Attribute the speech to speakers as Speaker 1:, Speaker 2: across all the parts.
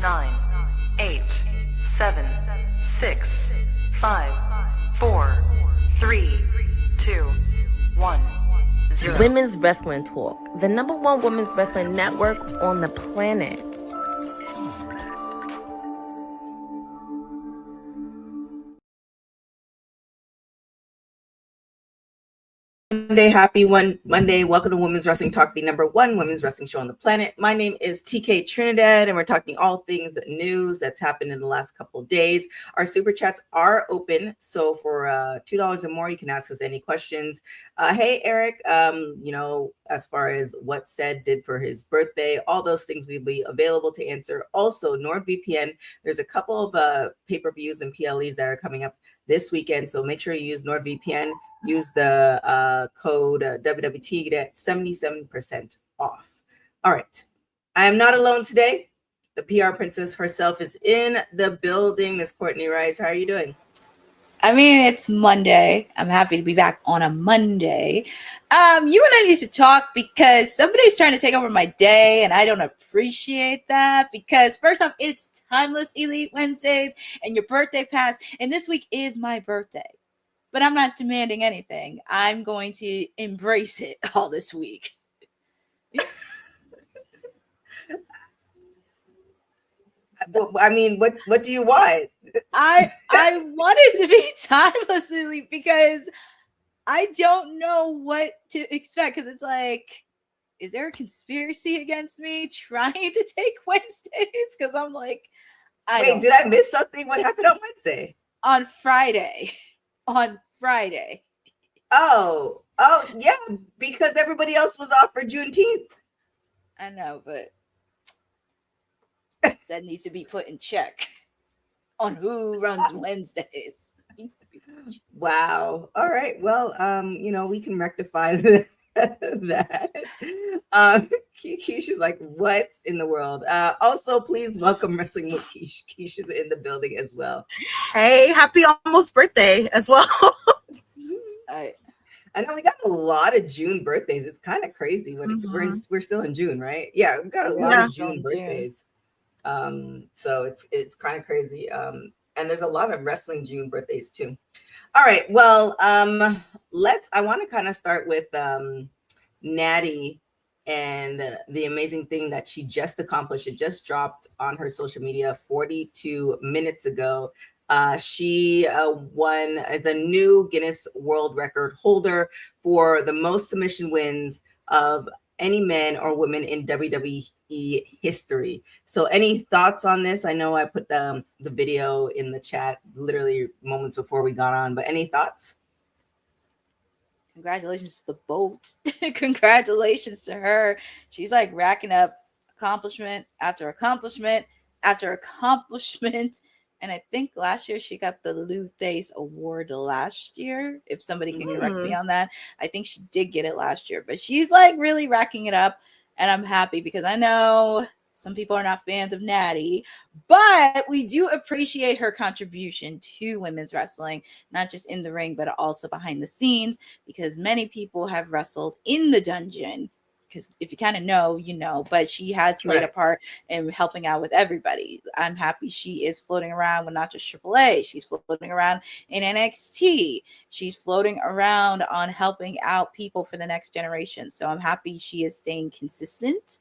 Speaker 1: 9, 8, 7, 6, 5, 4, 3, 2, 1, 0.
Speaker 2: Women's Wrestling Talk, the #1 women's wrestling network on the planet.
Speaker 3: Happy Monday. Welcome to Women's Wrestling Talk, the #1 women's wrestling show on the planet. My name is TK Trinidad, and we're talking all things news that's happened in the last couple of days. Our super chats are open, so for $2 or more, you can ask us any questions. Hey, Eric, as far as what Said did for his birthday, all those things will be available to answer. Also, NordVPN, there's a couple of pay-per-views and PLEs that are coming up this weekend, so make sure you use NordVPN. Use the code WWT to get 77% off. All right. I am not alone today. The PR princess herself is in the building. Miss Courtney Rice, how are you doing?
Speaker 4: I mean, it's Monday. I'm happy to be back on a Monday. You and I need to talk because somebody's trying to take over my day, and I don't appreciate that because, first off, it's Timeless Elite Wednesdays, and your birthday passed, and this week is my birthday. But I'm not demanding anything. I'm going to embrace it all this week.
Speaker 3: I mean, what do you want?
Speaker 4: I wanted to be timelessly because I don't know what to expect. Because it's like, is there a conspiracy against me trying to take Wednesdays? Because I'm like,
Speaker 3: did I miss something? What happened on Wednesday?
Speaker 4: On Friday. On Friday.
Speaker 3: Oh, yeah, because everybody else was off for Juneteenth.
Speaker 4: I know, but that needs to be put in check on who runs Wednesdays.
Speaker 3: Wow. All right. Well, we can rectify that. Kesh is like, what in the world? Also, please welcome Wrestling with Kesh. Kesh is in the building as well.
Speaker 5: Hey, happy almost birthday as well.
Speaker 3: I know we got a lot of June birthdays. It's kind of crazy when we're still in June, right? Yeah, we got a lot of June birthdays. So it's kind of crazy. And there's a lot of wrestling June birthdays too. All right. Well, I want to kind of start with Natty and the amazing thing that she just accomplished. It just dropped on her social media 42 minutes ago. She won as a new Guinness World Record holder for the most submission wins of any man or woman in WWE history. So any thoughts on this? I know I put the video in the chat literally moments before we got on, but any thoughts?
Speaker 4: Congratulations to the boat. Congratulations to her. She's like racking up accomplishment after accomplishment after accomplishment. And I think last year she got the Lou Thace Award last year. If somebody can correct me on that. I think she did get it last year. But she's like really racking it up. And I'm happy because I know some people are not fans of Natty. But we do appreciate her contribution to women's wrestling. Not just in the ring, but also behind the scenes. Because many people have wrestled in the dungeon. Because if you kind of know, you know, but she has played a part in helping out with everybody. I'm happy she is floating around with not just AAA. She's floating around in NXT. She's floating around on helping out people for the next generation. So I'm happy she is staying consistent.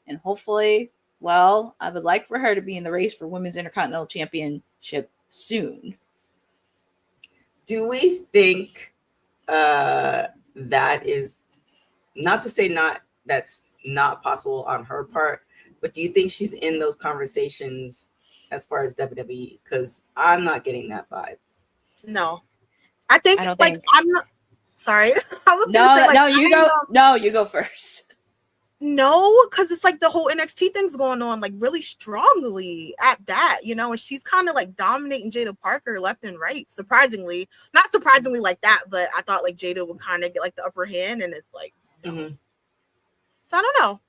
Speaker 4: And hopefully, well, I would like for her to be in the race for Women's Intercontinental Championship soon.
Speaker 3: Do we think that is, not to say that's not possible on her part, but do you think she's in those conversations as far as WWE? Because I'm not getting that vibe.
Speaker 5: No, I think I'm not. Sorry,
Speaker 4: you go first.
Speaker 5: No, because it's like the whole NXT thing's going on like really strongly at that, and she's kind of like dominating Jada Parker left and right. Surprisingly, not surprisingly like that, but I thought like Jada would kind of get like the upper hand, and it's like. So I don't know.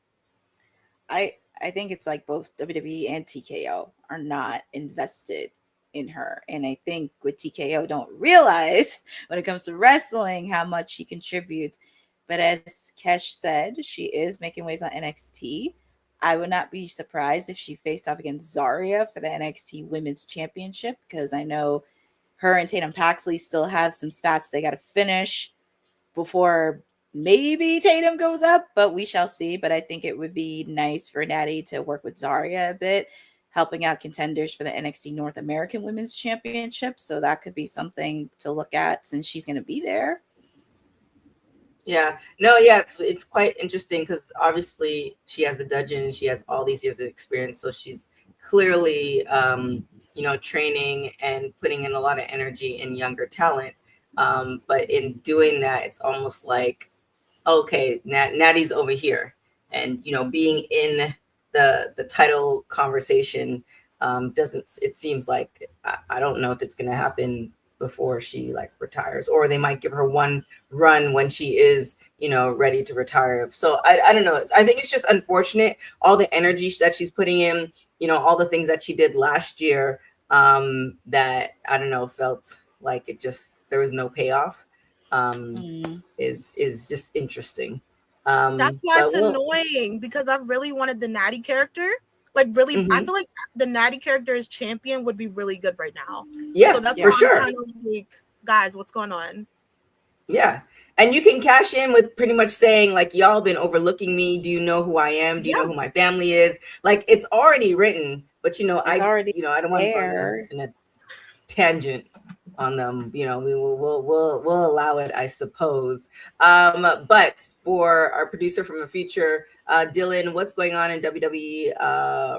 Speaker 4: I think it's like both WWE and TKO are not invested in her. And I think with TKO don't realize when it comes to wrestling how much she contributes. But as Kesh said, she is making waves on NXT. I would not be surprised if she faced off against Zarya for the NXT Women's Championship, because I know her and Tatum Paxley still have some spats they got to finish before maybe Tatum goes up, but we shall see. But I think it would be nice for Natty to work with Zarya a bit, helping out contenders for the NXT North American Women's Championship. So that could be something to look at since she's going to be there.
Speaker 3: Yeah, no, yeah, it's quite interesting because obviously she has the Dudgeon and she has all these years of experience, so she's clearly training and putting in a lot of energy in younger talent. But in doing that, it's almost like, okay, Natty's over here, and being in the title conversation it seems like I don't know if it's going to happen before she like retires, or they might give her one run when she is ready to retire. So I don't know. I think it's just unfortunate, all the energy that she's putting in, all the things that she did last year, that I don't know, felt like there was no payoff. Is just interesting.
Speaker 5: That's why it's annoying, because I really wanted the Natty character. Like, really, I feel like the Natty character as champion would be really good right now.
Speaker 3: Yeah,
Speaker 5: so that's
Speaker 3: for sure.
Speaker 5: Kind of like, guys, what's going on?
Speaker 3: Yeah, and you can cash in with pretty much saying like, y'all been overlooking me. Do you know who I am? Do you know who my family is? Like, it's already written, but I don't want to go in a tangent on them. We'll allow it, I suppose. But for our producer from the future, Dylan, what's going on in WWE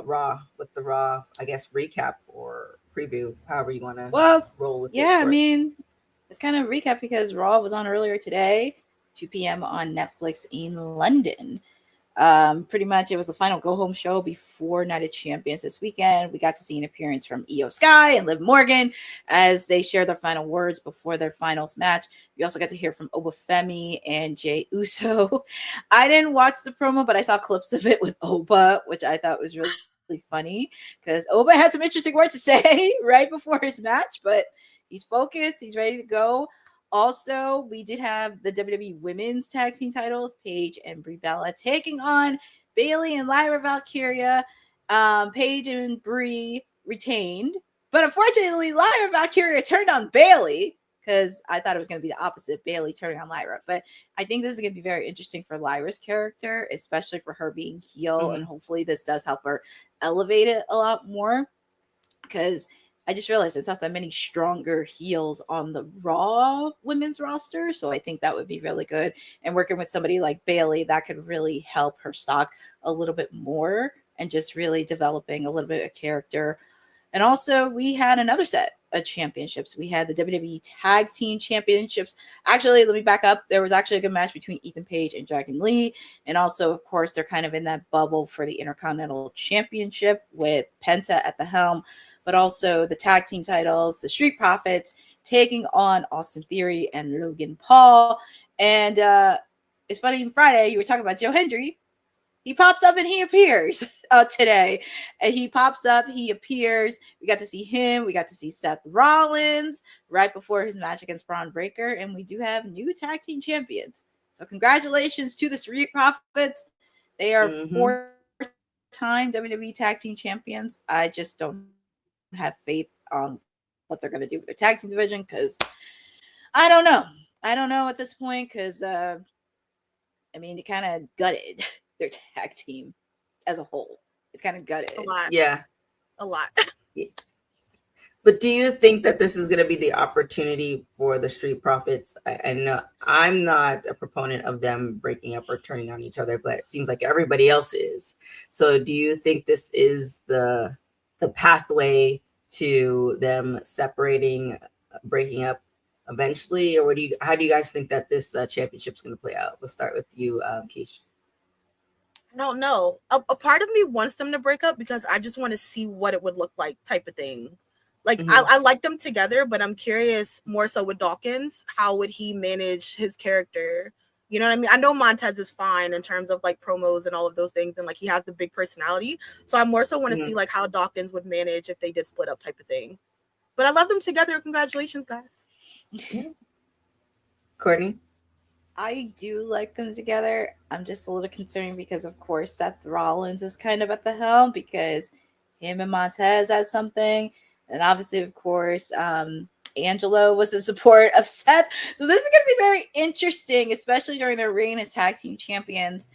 Speaker 3: Raw? What's the Raw, I guess, recap or preview, however you want to roll with it?
Speaker 4: Yeah, I mean, it's kind of a recap because Raw was on earlier today, 2 p.m. on Netflix in London. Pretty much it was the final go-home show before Night of Champions this weekend. We got to see an appearance from Io Sky and Liv Morgan as they shared their final words before their finals match. We also got to hear from Obafemi and Jey Uso. I didn't watch the promo, but I saw clips of it with Oba, which I thought was really funny because Oba had some interesting words to say right before his match, but he's focused, he's ready to go. Also, we did have the WWE Women's Tag Team titles, Paige and Brie Bella taking on Bayley and Lyra Valkyria. Paige and Brie retained, but unfortunately, Lyra Valkyria turned on Bayley because I thought it was going to be the opposite, Bayley turning on Lyra. But I think this is going to be very interesting for Lyra's character, especially for her being heel, and hopefully this does help her elevate it a lot more because I just realized it's not that many stronger heels on the Raw women's roster. So I think that would be really good. And working with somebody like Bayley, that could really help her stock a little bit more and just really developing a little bit of character. And also we had another set of championships. We had the WWE Tag Team Championships. Actually, let me back up. There was actually a good match between Ethan Page and Dragon Lee. And also, of course, they're kind of in that bubble for the Intercontinental Championship with Penta at the helm. But also the tag team titles, the Street Profits taking on Austin Theory and Logan Paul. And it's funny, Friday, you were talking about Joe Hendry. He pops up and he appears today. And he pops up, he appears. We got to see him. We got to see Seth Rollins right before his match against Braun Breaker. And we do have new tag team champions. So congratulations to the Street Profits. They are 4-time WWE tag team champions. I just don't have faith on what they're going to do with their tag team division because I don't know at this point because they kind of gutted their tag team as a whole. It's kind of gutted.
Speaker 5: A lot.
Speaker 3: Yeah. But do you think that this is going to be the opportunity for the Street Profits? I know I'm not a proponent of them breaking up or turning on each other, but it seems like everybody else is. So do you think this is the pathway to them separating, breaking up eventually, or how do you guys think that this championship is going to play out? Let's start with you, Kesh.
Speaker 5: I don't know. A part of me wants them to break up because I just want to see what it would look like, type of thing. Like I like them together, but I'm curious more so with Dawkins. How would he manage his character? You know what I mean? I know Montez is fine in terms of like promos and all of those things. And like, he has the big personality. So I more so want to see like how Dawkins would manage if they did split up, type of thing. But I love them together. Congratulations, guys.
Speaker 3: Courtney?
Speaker 4: I do like them together. I'm just a little concerned because, of course, Seth Rollins is kind of at the helm because him and Montez has something. And obviously, of course, Angelo was in support of Seth. So this is going to be very interesting, especially during their reign as tag team champions.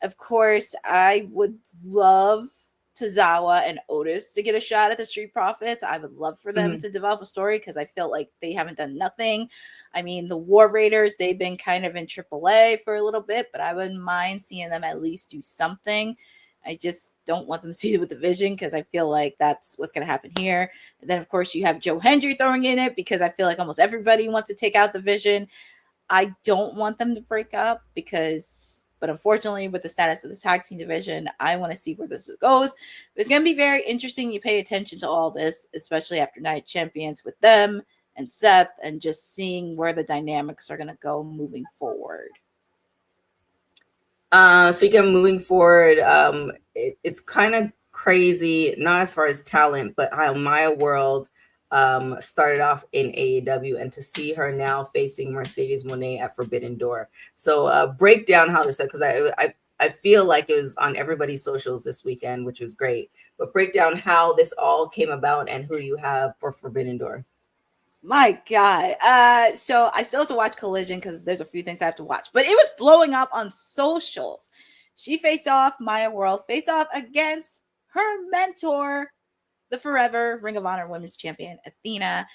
Speaker 4: Of course, I would love Tozawa and Otis to get a shot at the Street Profits. I would love for them to develop a story because I feel like they haven't done nothing. I mean, the War Raiders, they've been kind of in AAA for a little bit, but I wouldn't mind seeing them at least do something. I just don't want them to see it with the Vision because I feel like that's what's going to happen here. And then, of course, you have Joe Hendry throwing in it because I feel like almost everybody wants to take out the Vision. I don't want them to break up but unfortunately, with the status of the tag team division, I want to see where this goes. It's going to be very interesting. You pay attention to all this, especially after Night Champions with them and Seth, and just seeing where the dynamics are going to go moving forward.
Speaker 3: Speaking of moving forward, it's kind of crazy, not as far as talent, but how Maya World started off in AEW, and to see her now facing Mercedes Moné at Forbidden Door. So break down how this, because I feel like it was on everybody's socials this weekend, which was great. But break down how this all came about and who you have for Forbidden Door.
Speaker 4: My God. So I still have to watch Collision because there's a few things I have to watch. But it was blowing up on socials. She faced off, Maya World faced off against her mentor, the forever Ring of Honor Women's Champion, Athena.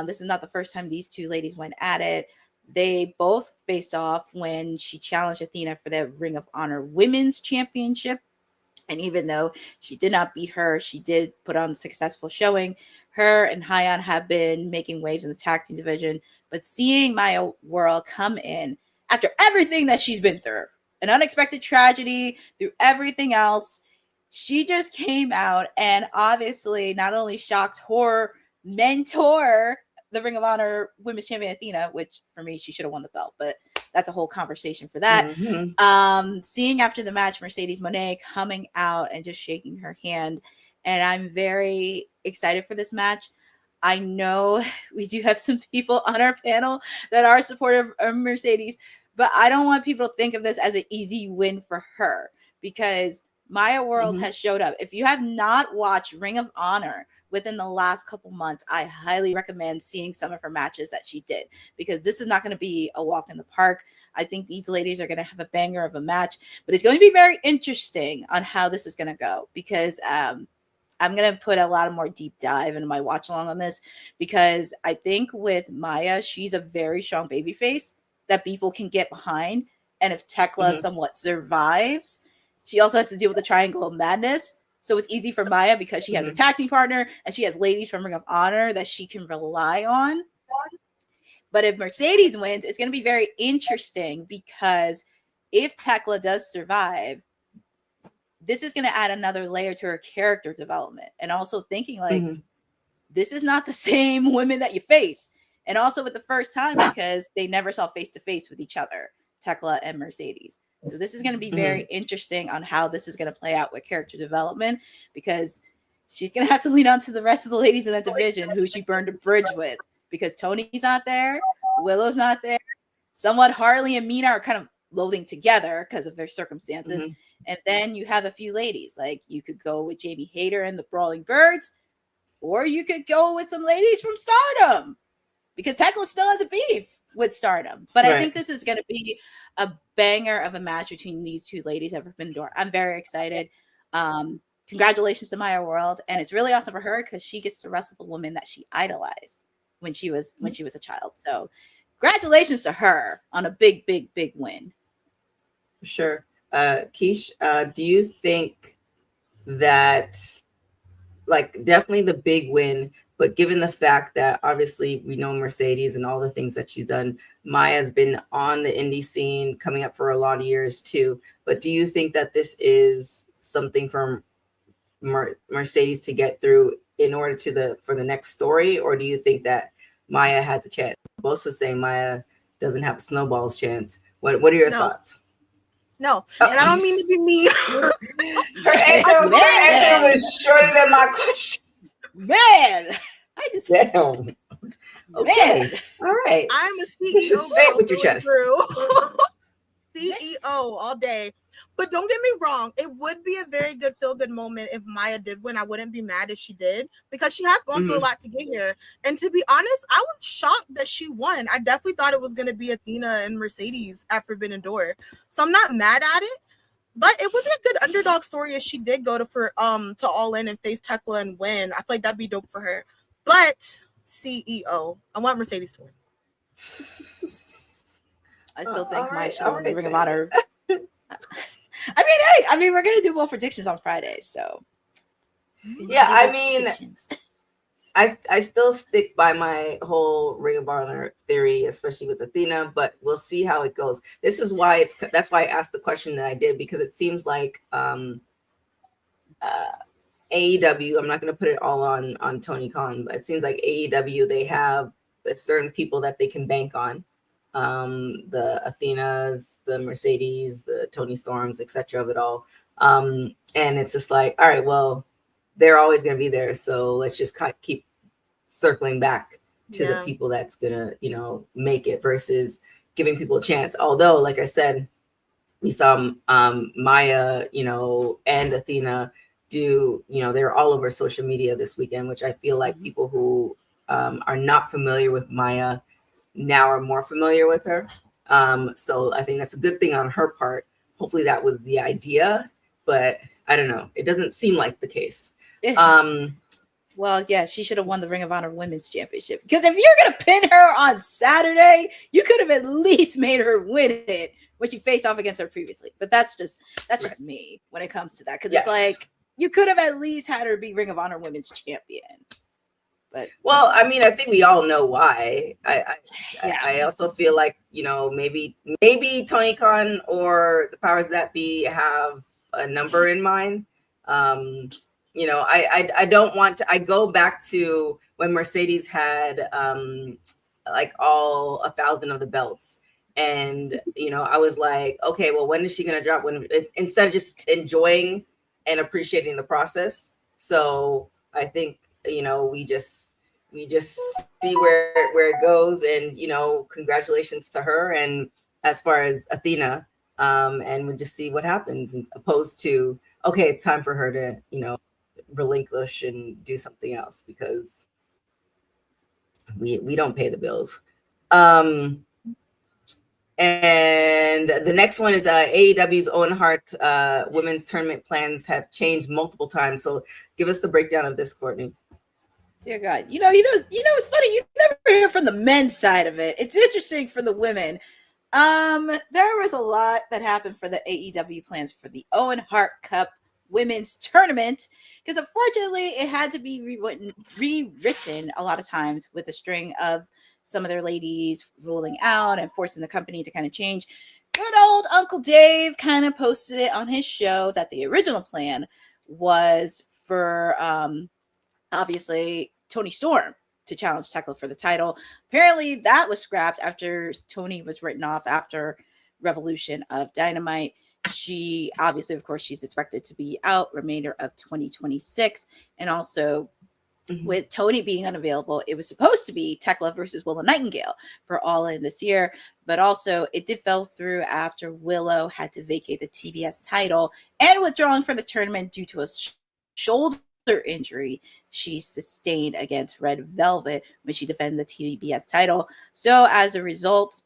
Speaker 4: This is not the first time these two ladies went at it. They both faced off when she challenged Athena for the Ring of Honor Women's Championship. And even though she did not beat her, she did put on a successful showing. Her and Hyon have been making waves in the tag team division. But seeing Maya World come in after everything that she's been through, an unexpected tragedy, through everything else, she just came out and obviously not only shocked her mentor, the Ring of Honor Women's Champion Athena, which for me, she should have won the belt, but that's a whole conversation for that. Seeing after the match, Mercedes Moné coming out and just shaking her hand. And I'm very excited for this match. I know we do have some people on our panel that are supportive of Mercedes, but I don't want people to think of this as an easy win for her because Maya World has showed up. If you have not watched Ring of Honor within the last couple months, I highly recommend seeing some of her matches that she did because this is not going to be a walk in the park. I think these ladies are going to have a banger of a match, but it's going to be very interesting on how this is going to go because I'm going to put a lot of more deep dive into my watch along on this because I think with Maya, she's a very strong babyface that people can get behind. And if Tekla somewhat survives, she also has to deal with the Triangle of Madness. So it's easy for Maya because she has her tag team partner and she has ladies from Ring of Honor that she can rely on. But if Mercedes wins, it's going to be very interesting because if Tekla does survive, this is going to add another layer to her character development. And also thinking like, this is not the same women that you face. And also with the first time because they never saw face-to-face with each other, Tekla and Mercedes. So this is going to be very interesting on how this is going to play out with character development because she's going to have to lean on to the rest of the ladies in that division who she burned a bridge with because Tony's not there, Willow's not there. Somewhat Harley and Mina are kind of loathing together because of their circumstances. And then you have a few ladies. Like you could go with Jamie Hayter and the Brawling Birds, or you could go with some ladies from Stardom because Tekla still has a beef with Stardom. But I think this is going to be a banger of a match between these two ladies at Forbidden Door. I'm very excited. Congratulations to Maya World. And it's really awesome for her because she gets to wrestle the woman that she idolized when she was a child. So congratulations to her on a big, big, big win.
Speaker 3: Sure. Kesh, do you think that like definitely the big win, but given the fact that obviously we know Mercedes and all the things that she's done, Maya's been on the indie scene coming up for a lot of years too. But do you think that this is something for Mercedes to get through in order for the next story? Or do you think that Maya has a chance? Both are saying Maya doesn't have a snowball's chance. What are your thoughts?
Speaker 5: No, and I don't mean to be mean.
Speaker 3: Her answer was shorter than my question.
Speaker 4: Man, I just
Speaker 3: damn. Okay. All right.
Speaker 5: I'm a CEO.
Speaker 3: Say it with your chest.
Speaker 5: CEO all day. But don't get me wrong, it would be a very good feel-good moment if Maya did win. I wouldn't be mad if she did, because she has gone through a lot to get here. And to be honest, I was shocked that she won. I definitely thought it was going to be Athena and Mercedes at Forbidden Door. So I'm not mad at it. But it would be a good underdog story if she did go to All In and face Tekla and win. I feel like that'd be dope for her. But CEO, I want Mercedes to win.
Speaker 4: I still think my
Speaker 3: right,
Speaker 4: show
Speaker 3: right,
Speaker 4: Ring of Honor. I mean, we're gonna do more predictions on Friday, so
Speaker 3: yeah. I mean, I still stick by my whole Ring of Honor theory, especially with Athena, but we'll see how it goes. This is why that's why I asked the question that I did, because it seems like AEW, I'm not going to put it all on Tony Khan, but it seems like AEW, they have certain people that they can bank on. The Athenas, the Mercedes, the Tony Storms, etc. of it all. And it's just like, all right, well, they're always going to be there. So let's just keep circling back to the people that's going to, make it, versus giving people a chance. Although, like I said, we saw Maya, and Athena do, they're all over social media this weekend, which I feel like people who are not familiar with Maya now are more familiar with her. So I think that's a good thing on her part. Hopefully that was the idea, but I don't know. It doesn't seem like the case.
Speaker 4: Well, yeah, she should have won the Ring of Honor Women's Championship, because if you're going to pin her on Saturday, you could have at least made her win it when she faced off against her previously. But that's just me when it comes to that, because it's like, you could have at least had her be Ring of Honor Women's Champion. But
Speaker 3: well, I mean, I think we all know why. I also feel like, maybe Tony Khan or the powers that be have a number in mind. I don't want to. I go back to when Mercedes had like all 1,000 of the belts, and I was like, okay, well, when is she gonna drop? When, instead of just enjoying and appreciating the process. So I think we just see where it goes, and congratulations to her. And as far as Athena, and we just see what happens, as opposed to, okay, it's time for her to relinquish and do something else, because we don't pay the bills. And the next one is AEW's Owen Hart women's tournament plans have changed multiple times. So give us the breakdown of this, Courtney.
Speaker 4: Dear God, it's funny. You never hear from the men's side of it. It's interesting for the women. There was a lot that happened for the AEW plans for the Owen Hart Cup women's tournament, because unfortunately it had to be rewritten a lot of times, with a string of some of their ladies ruling out and forcing the company to kind of change. Good old Uncle Dave kind of posted it on his show that the original plan was for obviously Toni Storm to challenge Tekla for the title. Apparently that was scrapped after Toni was written off after Revolution of Dynamite. She obviously, of course, she's expected to be out remainder of 2026. And also with Toni being unavailable, it was supposed to be Tekla versus Willow Nightingale for All In this year. But also it did fell through after Willow had to vacate the TBS title and withdrawing from the tournament due to a shoulder injury she sustained against Red Velvet when she defended the TBS title. So as a result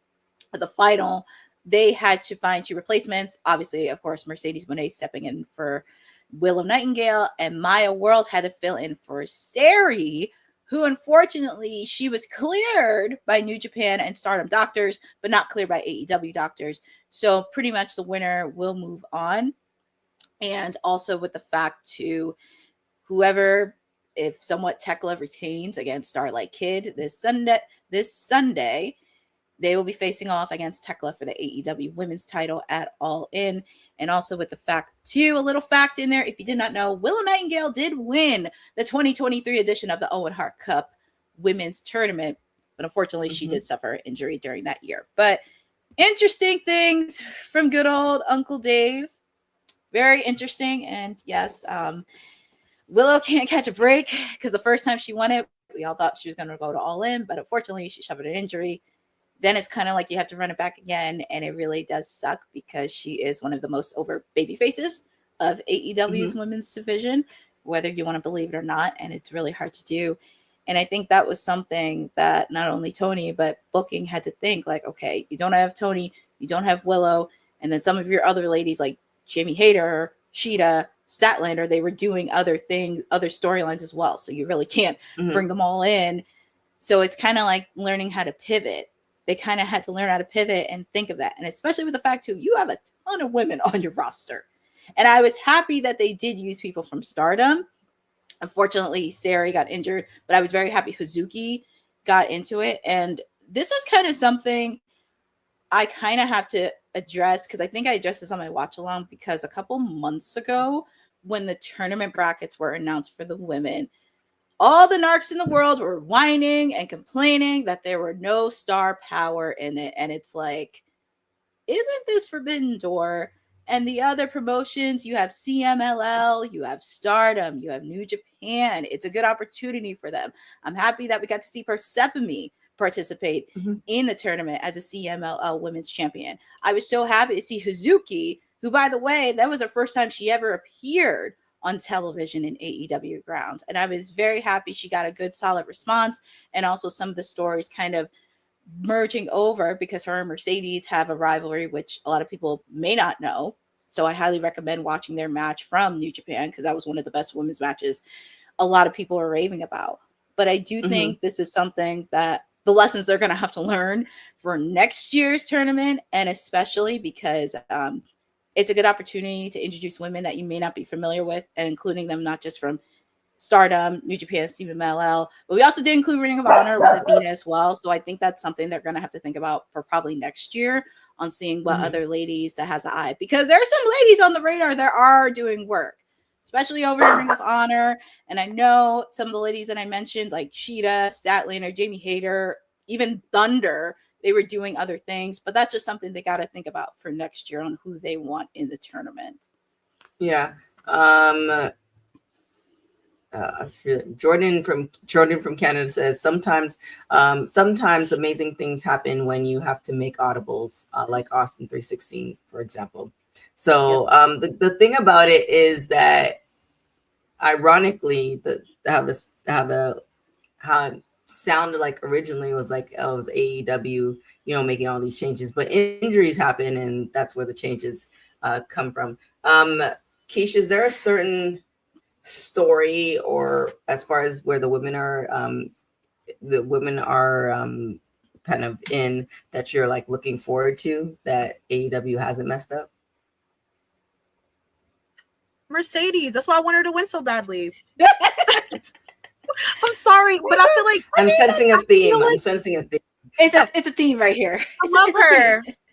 Speaker 4: of the final, they had to find two replacements. Obviously, of course, Mercedes Moné stepping in for Willow Nightingale, and Maya World had to fill in for Sari, who unfortunately she was cleared by New Japan and Stardom doctors, but not cleared by AEW doctors. So pretty much the winner will move on. And also with the fact to whoever, if somewhat Tekla retains against Starlight Kid this Sunday, they will be facing off against Tekla for the AEW women's title at All In. And also with the fact, too, a little fact in there, if you did not know, Willow Nightingale did win the 2023 edition of the Owen Hart Cup women's tournament. But unfortunately, she did suffer an injury during that year. But interesting things from good old Uncle Dave. Very interesting. And yes, Willow can't catch a break, because the first time she won it We all thought she was going to go to All In, but unfortunately she suffered an injury. Then it's kind of like you have to run it back again, and it really does suck because she is one of the most over baby faces of AEW's women's division, whether you want to believe it or not, and it's really hard to do. And I think that was something that not only Tony, but booking had to think, like, okay, you don't have Tony, you don't have Willow, and then some of your other ladies like Jamie Hayter, Sheeta, Statlander, they were doing other things, other storylines as well. So you really can't bring them all in. So it's kind of like learning how to pivot. They kind of had to learn how to pivot and think of that. And especially with the fact, too, you have a ton of women on your roster. And I was happy that they did use people from Stardom. Unfortunately, Sari got injured, but I was very happy Hazuki got into it. And this is kind of something I kind of have to address, because I think I addressed this on my watch along, because a couple months ago when the tournament brackets were announced for the women, all the narcs in the world were whining and complaining that there were no star power in it. And it's like, isn't this Forbidden Door? And the other promotions, you have CMLL, you have Stardom, you have New Japan. It's a good opportunity for them. I'm happy that we got to see Persephone participate in the tournament as a CMLL women's champion. I was so happy to see Hazuki, who, by the way, that was the first time she ever appeared on television in AEW grounds. And I was very happy she got a good, solid response. And also some of the stories kind of merging over, because her and Mercedes have a rivalry, which a lot of people may not know. So I highly recommend watching their match from New Japan, because that was one of the best women's matches a lot of people are raving about. But I do think this is something that the lessons they're going to have to learn for next year's tournament, and especially because it's a good opportunity to introduce women that you may not be familiar with, and including them not just from Stardom, New Japan, CMLL, but we also did include Ring of Honor with Athena as well. So I think that's something they're going to have to think about for probably next year, on seeing what other ladies that has an eye, because there are some ladies on the radar that are doing work, especially over in Ring of Honor. And I know some of the ladies that I mentioned, like Sheeta, Statlander, Jamie Hayter, even Thunder, they were doing other things, but that's just something they got to think about for next year on who they want in the tournament.
Speaker 3: Yeah. Jordan from Canada says sometimes amazing things happen when you have to make audibles, like Austin 316, for example. So the thing about it is that, ironically, how it sounded like originally was like, oh, it was AEW, making all these changes, but injuries happen, and that's where the changes come from. Kesh, is there a certain story, or as far as where the women are kind of in, that you're like looking forward to, that AEW hasn't messed up?
Speaker 5: Mercedes, that's why I want her to win so badly. I'm sorry, but I feel like
Speaker 3: I'm sensing a theme.
Speaker 4: It's a theme right here.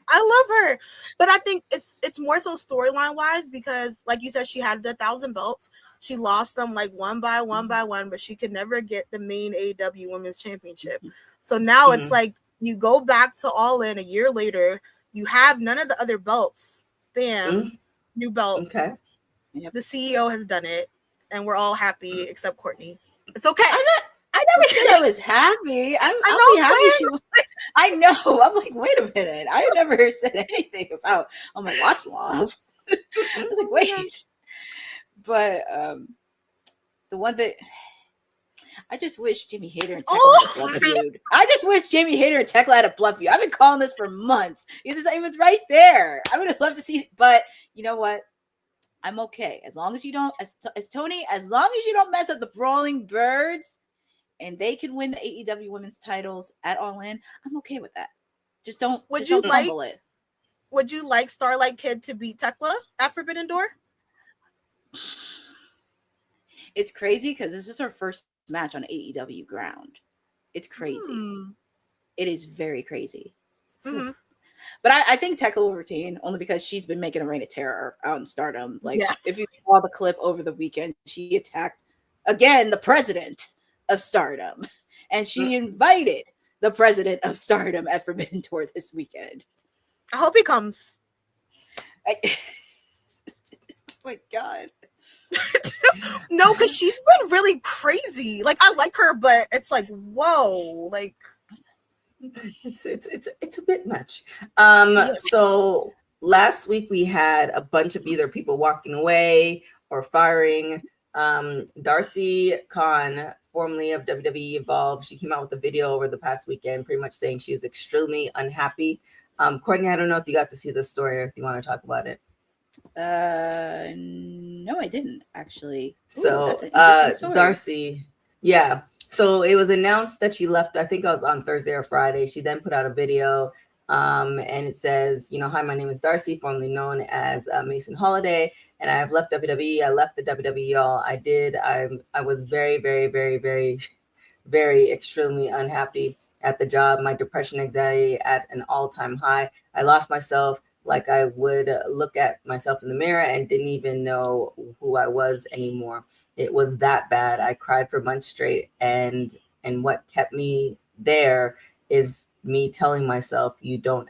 Speaker 5: I love her, but I think it's more so storyline wise, because like you said, she had the 1,000 belts. She lost them like one by one, but she could never get the main AEW Women's Championship. So now it's like you go back to All In a year later, you have none of the other belts. Bam, new belt. Okay. The CEO has done it, and we're all happy except Courtney. It's okay.
Speaker 4: I never said I was happy. I'll be happy she was. I know. I'm like, wait a minute. I never said anything about my watch loss. I was like, wait. But the one that I just wish Jimmy Hayter and Tekla had a blood feud. I just wish Jimmy Hayter and Tekla had a blood feud. I've been calling this for months. It was right there. I would have loved to see it, but you know what? I'm okay as long as you don't, as Tony, as long as you don't mess up the Brawling Birds, and they can win the AEW women's titles at All In. I'm okay with that. Just don't. Would you
Speaker 5: like Starlight Kid to beat Tekla at Forbidden Door?
Speaker 4: It's crazy because this is her first match on AEW ground. It's crazy. It is very crazy. But I think Tekla will retain, only because she's been making a reign of terror out in Stardom. Like, if you saw the clip over the weekend, she attacked, again, the president of Stardom. And she invited the president of Stardom at Forbidden Door this weekend.
Speaker 5: I hope he comes.
Speaker 4: Oh my God.
Speaker 5: No, because she's been really crazy. Like, I like her, but it's like, whoa, like
Speaker 3: it's a bit much.
Speaker 5: yeah.
Speaker 3: So last week we had a bunch of either people walking away or firing. Darci Khan, formerly of WWE Evolve, she came out with a video over the past weekend, pretty much saying she was extremely unhappy. Courtney, I don't know if you got to see the story or if you want to talk about it.
Speaker 4: No, I didn't actually.
Speaker 3: So
Speaker 4: that's an interesting story.
Speaker 3: Darci, yeah. So it was announced that she left, I think it was on Thursday or Friday. She then put out a video and it says, you know, hi, my name is Darci, formerly known as Masyn Holiday, and I have left WWE. I left the WWE, y'all. I was very, very, very, very, very extremely unhappy at the job. My depression, anxiety at an all-time high. I lost myself. Like I would look at myself in the mirror and didn't even know who I was anymore. It was that bad. I cried for months straight. And what kept me there is me telling myself, you don't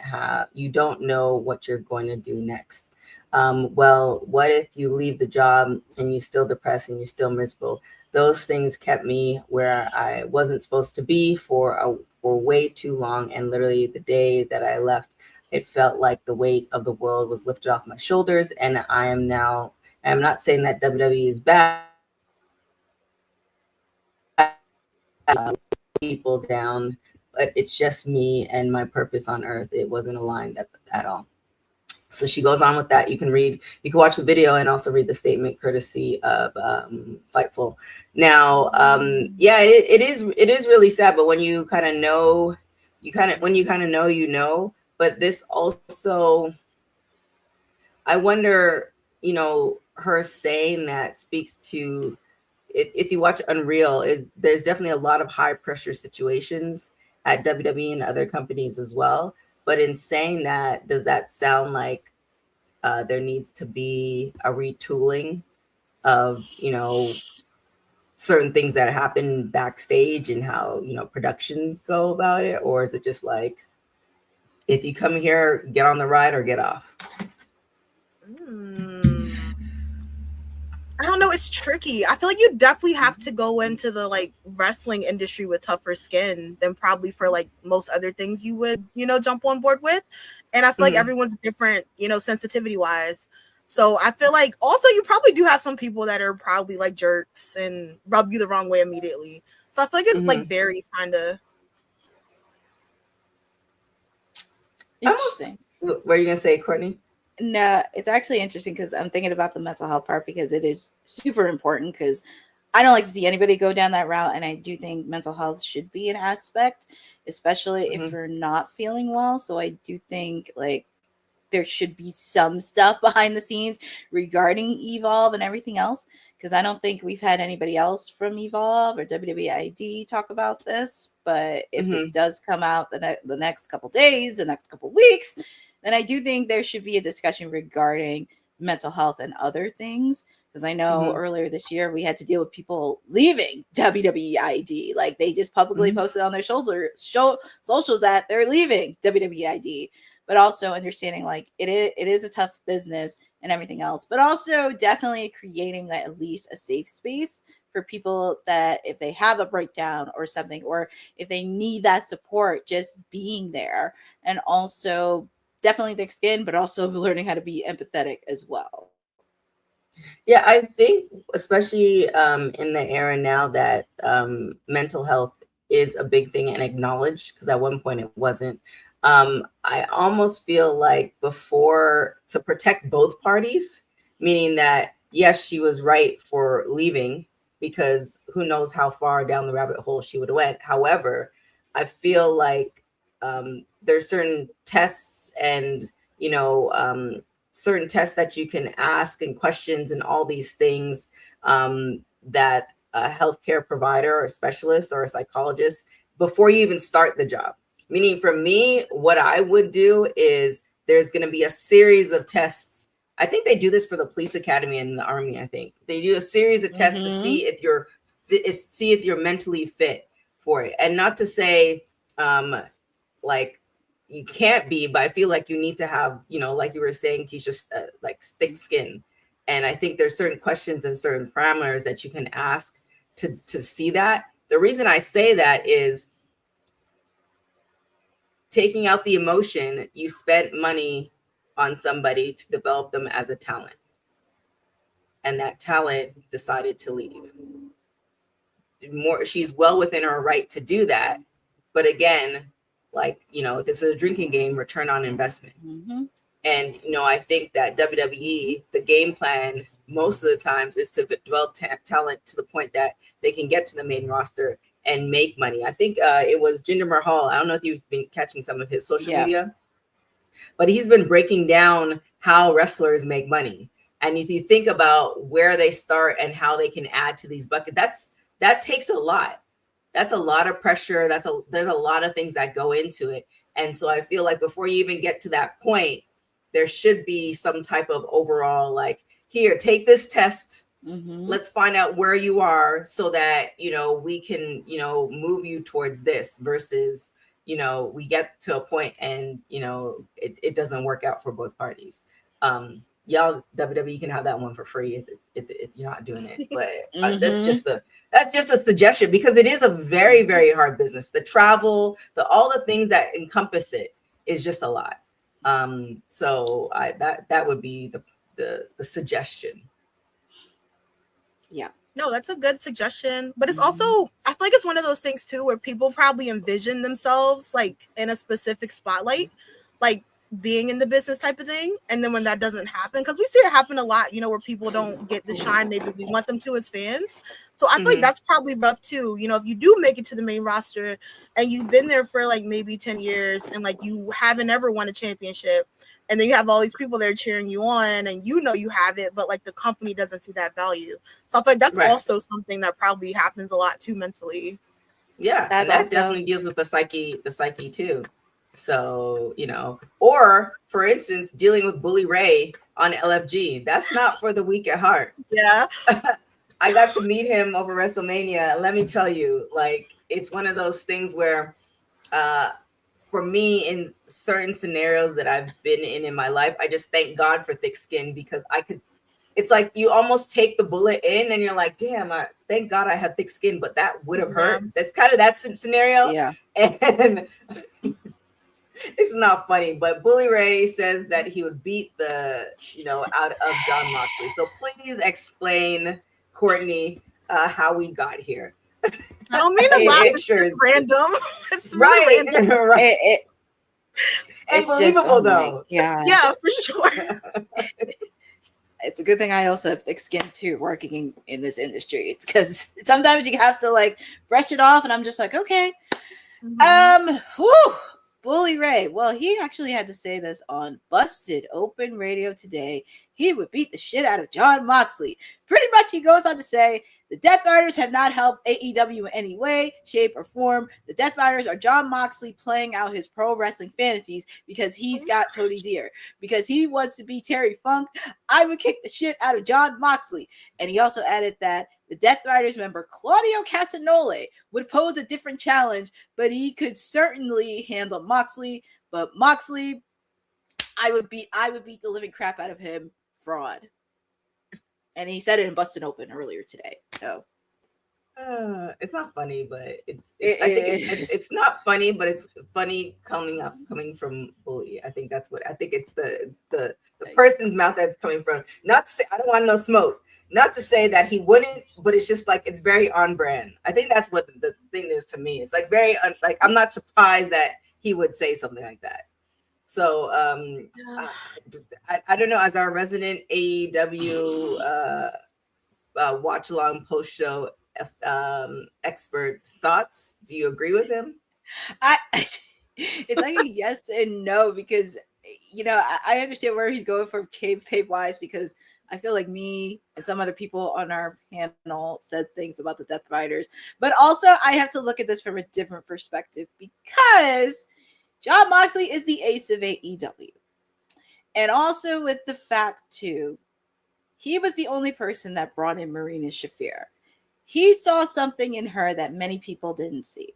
Speaker 3: know what you're going to do next. Well, what if you leave the job and you're still depressed and you're still miserable? Those things kept me where I wasn't supposed to be for way too long. And literally the day that I left, it felt like the weight of the world was lifted off my shoulders. And I'm not saying that WWE is bad. People down, but it's just me and my purpose on earth. It wasn't aligned at all. So she goes on with that. You can watch the video and also read the statement courtesy of Fightful. Now, yeah, it is really sad, but when you kind of know, you know. But this also, I wonder, you know, her saying that speaks to, if you watch Unreal, there's definitely a lot of high pressure situations at WWE and other companies as well. But in saying that, does that sound like there needs to be a retooling of, you know, certain things that happen backstage and how, you know, productions go about it? Or is it just like, if you come here, get on the ride or get off?
Speaker 5: I don't know. It's tricky. I feel like you definitely have to go into the like wrestling industry with tougher skin than probably for like most other things you would, you know, jump on board with. And I feel like everyone's different, you know, sensitivity wise. So I feel like also you probably do have some people that are probably like jerks and rub you the wrong way immediately. So I feel like it like varies kind of.
Speaker 4: Interesting.
Speaker 3: What are you gonna say, Courtney?
Speaker 4: No, it's actually interesting because I'm thinking about the mental health part because it is super important, because I don't like to see anybody go down that route. And I do think mental health should be an aspect, especially if you're not feeling well. So I do think like there should be some stuff behind the scenes regarding Evolve and everything else, because I don't think we've had anybody else from Evolve or WWID talk about this. But if it does come out the next couple days, the next couple weeks, then I do think there should be a discussion regarding mental health and other things. Because I know earlier this year we had to deal with people leaving WWID. Like they just publicly posted on their socials that they're leaving WWID. But also understanding like it is a tough business and everything else. But also definitely creating at least a safe space for people that if they have a breakdown or something, or if they need that support, just being there. And also definitely thick skin, but also learning how to be empathetic as well.
Speaker 3: Yeah, I think especially in the era now that mental health is a big thing and acknowledged, because at one point it wasn't. I almost feel like before, to protect both parties, meaning that, yes, she was right for leaving, because who knows how far down the rabbit hole she would have went. However, I feel like there's certain tests and, you know, certain tests that you can ask and questions and all these things that a healthcare provider or a specialist or a psychologist, before you even start the job. Meaning for me, what I would do is there's going to be a series of tests. I think they do this for the police academy and the army. I think they do a series of tests to see if you're mentally fit for it. And not to say like you can't be, but I feel like you need to have, you know, like you were saying, Keisha, like thick skin. And I think there's certain questions and certain parameters that you can ask to see that. The reason I say that is taking out the emotion, you spent money on somebody to develop them as a talent. And that talent decided to leave. She's well within her right to do that. But again, like, this is a drinking game, return on investment.
Speaker 4: Mm-hmm.
Speaker 3: And, I think that WWE, the game plan most of the times is to develop talent to the point that they can get to the main roster and make money. I think it was Jinder Mahal. I don't know if you've been catching some of his social media, but he's been breaking down how wrestlers make money. And if you think about where they start and how they can add to these buckets, that takes a lot. That's a lot of pressure. There's a lot of things that go into it. And so I feel like before you even get to that point, there should be some type of overall, like, here, take this test.
Speaker 4: Mm-hmm.
Speaker 3: Let's find out where you are so that, we can, move you towards this versus, we get to a point and, it doesn't work out for both parties. Y'all, WWE can have that one for free if you're not doing it. But that's just a suggestion, because it is a very, very hard business. The travel, all the things that encompass it is just a lot. So that would be the suggestion.
Speaker 4: Yeah.
Speaker 5: No, that's a good suggestion. But it's also, I feel like it's one of those things too, where people probably envision themselves like in a specific spotlight, like being in the business type of thing. And then when that doesn't happen, because we see it happen a lot, where people don't get the shine maybe we want them to as fans. So I feel like that's probably rough too. If you do make it to the main roster and you've been there for like maybe 10 years and like you haven't ever won a championship, and then you have all these people there cheering you on and you have it, but like the company doesn't see that value. So I feel like that's also something that probably happens a lot too mentally.
Speaker 3: Yeah, and that definitely deals with the psyche too. So, or for instance, dealing with Bully Ray on LFG, that's not for the weak at heart.
Speaker 5: Yeah.
Speaker 3: I got to meet him over WrestleMania. Let me tell you, like, it's one of those things where, for me, in certain scenarios that I've been in my life, I just thank God for thick skin, because it's like you almost take the bullet in and you're like, damn, thank God I had thick skin, but that would have hurt. That's kind of that scenario.
Speaker 4: Yeah.
Speaker 3: And it's not funny, but Bully Ray says that he would beat the, out of Jon Moxley. So please explain, Courtney, how we got here.
Speaker 5: I don't mean a lot. It's just random. It's really random.
Speaker 3: Right. It's believable though.
Speaker 4: Yeah,
Speaker 5: for sure.
Speaker 4: It's a good thing I also have thick skin too, working in this industry. It's because sometimes you have to like brush it off, and I'm just like, okay. Bully Ray. Well, he actually had to say this on Busted Open Radio today. He would beat the shit out of Jon Moxley. Pretty much he goes on to say, the Death Riders have not helped AEW in any way, shape, or form. The Death Riders are Jon Moxley playing out his pro wrestling fantasies because he's got Tony's ear. Because he wants to be Terry Funk, I would kick the shit out of Jon Moxley. And he also added that the Death Riders member Claudio Castagnoli would pose a different challenge, but he could certainly handle Moxley. But Moxley, I would beat the living crap out of him. Fraud. And he said it in Busted Open earlier today. So
Speaker 3: it's not funny, but it's not funny, but it's funny coming from Bully. I think it's the person's mouth that's coming from. Not to say I don't want no smoke. Not to say that he wouldn't, but it's just like it's very on brand. I think that's what the thing is to me. It's like very like I'm not surprised that he would say something like that. So I don't know. As our resident AEW watch along post show expert, thoughts? Do you agree with him?
Speaker 4: It's like a yes and no, because I understand where he's going from kayfabe wise, because I feel like me and some other people on our panel said things about the Death Riders, but also I have to look at this from a different perspective, because Jon Moxley is the ace of AEW. And also with the fact, too, he was the only person that brought in Marina Shafir. He saw something in her that many people didn't see.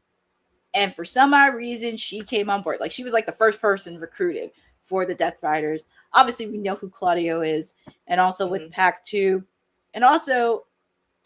Speaker 4: And for some odd reason, she came on board. Like, she was like the first person recruited for the Death Riders. Obviously, we know who Claudio is, and also with Pac 2. And also,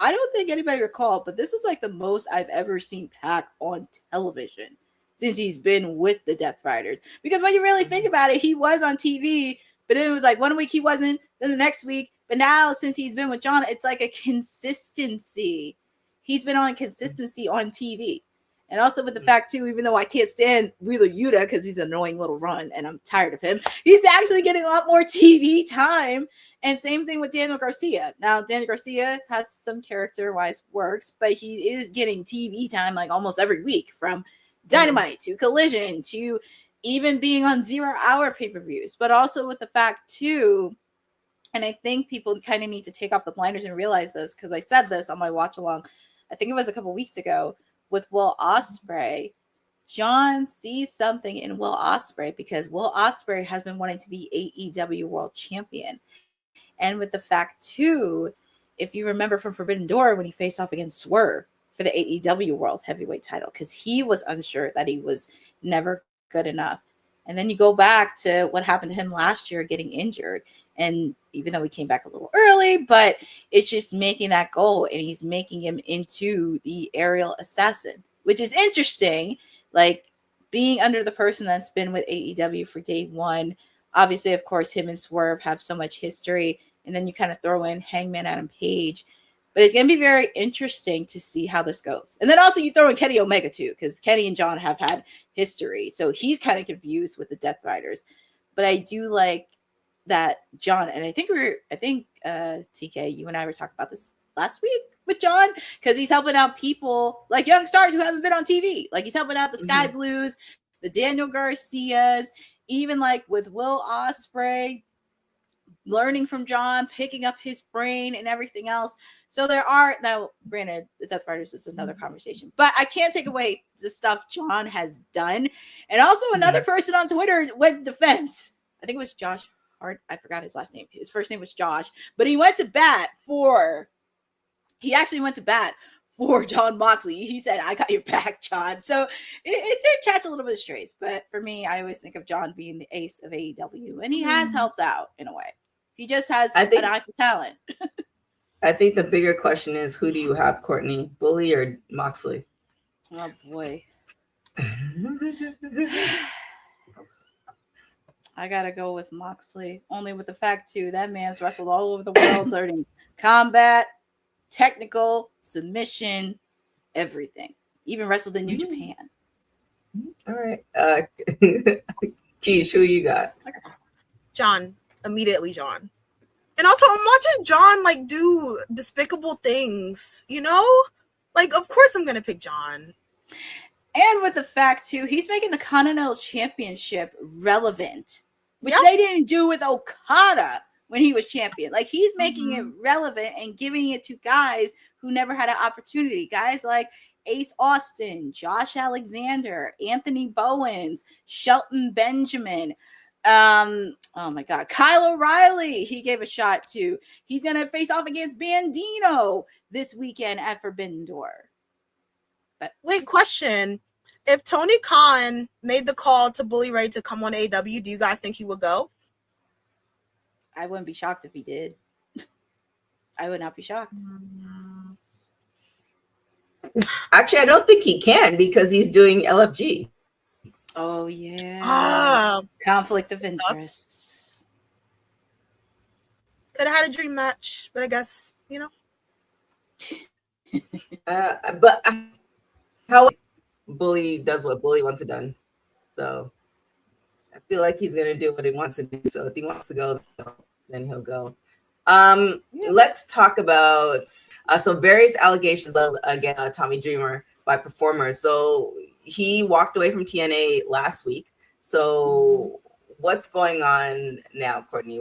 Speaker 4: I don't think anybody recalled, but this is like the most I've ever seen Pac on television since he's been with the Death Riders. Because when you really think about it, he was on TV, but then it was like 1 week he wasn't, then the next week. But now, since he's been with Jon, it's like a consistency. He's been on consistency on TV. And also with the fact, too, even though I can't stand Wheeler Yuta because he's an annoying little run and I'm tired of him, he's actually getting a lot more TV time. And same thing with Daniel Garcia. Now, Daniel Garcia has some character-wise works, but he is getting TV time like almost every week, from Dynamite to Collision to even being on 0 hour pay-per-views. But also with the fact, too, and I think people kind of need to take off the blinders and realize this, because I said this on my watch-along, I think it was a couple weeks ago, with Will Ospreay. Jon sees something in Will Ospreay because Will Ospreay has been wanting to be AEW World Champion. And with the fact, too, if you remember from Forbidden Door when he faced off against Swerve for the AEW World Heavyweight title, because he was unsure that he was never good enough. And then you go back to what happened to him last year getting injured. And even though he came back a little early, but it's just making that goal, and he's making him into the aerial assassin, which is interesting. Like being under the person that's been with AEW for day one. Obviously, of course, him and Swerve have so much history, and then you kind of throw in Hangman Adam Page. But it's going to be very interesting to see how this goes. And then also you throw in Kenny Omega too, because Kenny and Jon have had history. So he's kind of confused with the Death Riders. But I do like that Jon, and I think TK, you and I were talking about this last week with Jon, because he's helping out people like young stars who haven't been on TV. Like he's helping out the Sky Blues, the Daniel Garcias, even like with Will Ospreay, learning from Jon, picking up his brain and everything else. So there are, now granted, the Death Riders is another conversation, but I can't take away the stuff Jon has done. And also another person on Twitter went defense. I think it was Josh Hart. I forgot his last name. His first name was Josh, but he actually went to bat for Jon Moxley. He said, "I got your back, Jon." So it did catch a little bit of strays, but for me, I always think of Jon being the ace of AEW, and he has helped out in a way. He just has an eye for talent.
Speaker 3: I think the bigger question is, who do you have, Courtney? Bully or Moxley?
Speaker 4: Oh boy. I gotta go with Moxley, only with the fact too that man's wrestled all over the world, learning combat, technical, submission, everything. Even wrestled in New Japan.
Speaker 3: All right. Keish, who you got?
Speaker 5: Jon. Immediately Jon. And also I'm watching Jon like do despicable things, you know? Like, of course I'm gonna pick Jon.
Speaker 4: And with the fact too, he's making the Continental Championship relevant, which they didn't do with Okada when he was champion. Like he's making it relevant and giving it to guys who never had an opportunity. Guys like Ace Austin, Josh Alexander, Anthony Bowens, Shelton Benjamin. Oh my God, Kyle O'Reilly, he gave a shot to. He's gonna face off against Bandino this weekend at Forbidden Door. But
Speaker 5: wait, question. If Tony Khan made the call to Bully Ray to come on AEW, do you guys think he would go?
Speaker 4: I wouldn't be shocked if he did. I would not be shocked.
Speaker 3: Actually, I don't think he can because he's doing LFG.
Speaker 4: Oh, yeah. Conflict of interest.
Speaker 5: Could have had a dream match, but I guess, you know.
Speaker 3: But how Bully does what Bully wants to done. So I feel like he's going to do what he wants to do. So if he wants to go, then he'll go. Let's talk about so various allegations against Tommy Dreamer by performers. So he walked away from TNA last week. So what's going on now, Courtney?